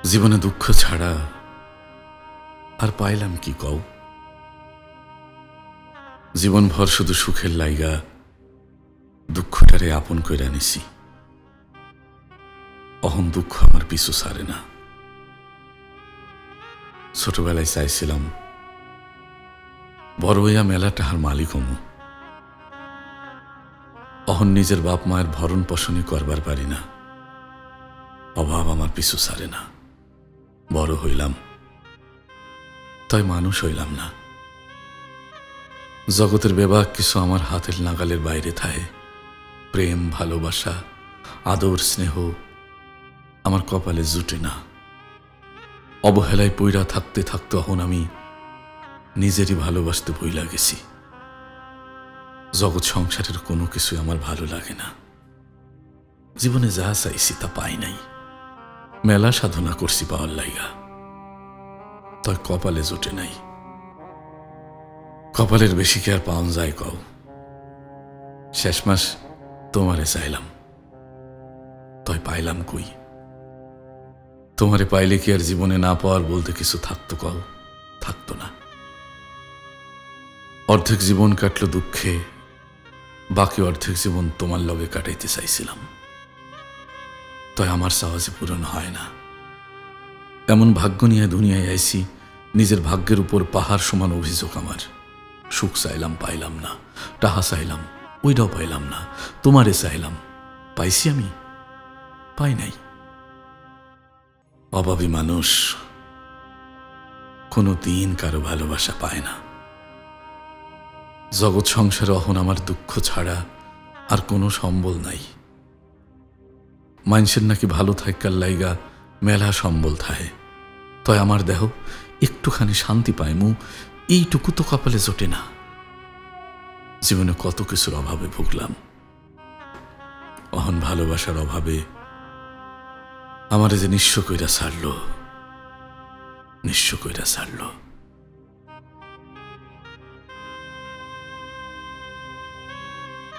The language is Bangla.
জীবনে দুঃখ ছাড়া আর পাইলাম কি কও। জীবনভর শুধু সুখের লাইগা দুঃখটারে আপন কইরা নিছি। অহন দুঃখ আমার পিছু ছাড়ে না। ছোটবেলায় চাইছিলাম বড় হইয়া মেলা টাহার মালিক হমু। অহন নিজের বাপ মায়ের ভরণ পোষণই করবার পারি না। অভাব আমার পিছু ছাড়ে না। বড় হইলাম তাই মানুষ হইলাম না। জগতের বেবাক কিছু আমার হাতের নাগালের বাইরে থাকে। প্রেম, ভালোবাসা, আদর, স্নেহ আমার কপালে জুটে না। অবহেলায় পইরা থাকতে থাকতে এখন আমি নিজেরই ভালোবাসতে ভুইলা গেছি। জগৎ সংসারের কোনো কিছু আমার ভালো লাগে না। জীবনে যা চাইছি তা পাই নাই। মেলা সাধনা করছি পাওয়ার লাইগা, তাই কপালে জুটে নাই। কপালের বেশি কি আর পাওয়া যায় কও? শেষ মাস তোমারে চাইলাম, তাই পাইলাম কই? তোমারে পাইলে কি আর জীবনে না পাওয়ার বলতে কিছু থাকতো কও? থাকতো না। অর্ধেক জীবন কাটলো দুঃখে, বাকি অর্ধেক জীবন তোমার লগে কাটাইতে চাইছিলাম। তাই আমার চাওয়া যে পূরণ হয় না। এমন ভাগ্য নিয়ে দুনিয়ায় আইছি, নিজের ভাগ্যের উপর পাহাড় সমান অভিযোগ আমার। সুখ চাইলাম, পাইলাম না। টাহা চাইলাম, ওইটাও পাইলাম না। তোমারে চাইলাম, পাইছি আমি? পাই নাই। অভাবী মানুষ কোনো দিন কারো ভালোবাসা পায় না। জগৎ সংসারে অহন আমার দুঃখ ছাড়া আর কোনো সম্বল নাই। মানুষের নাকি ভালো থাকার লাইগা মেলা সম্বল থাকে, তাই আমার দেহ একটুখানি শান্তি পাইমু এইটুকু তো কপালে জোটে না। জীবনে কত কিছুর অভাবে ভুগলাম। অহন ভালোবাসার অভাবে আমারে যে নিঃস্ব কইরা ছাড়লো, নিঃস্ব কইরা ছাড়লো।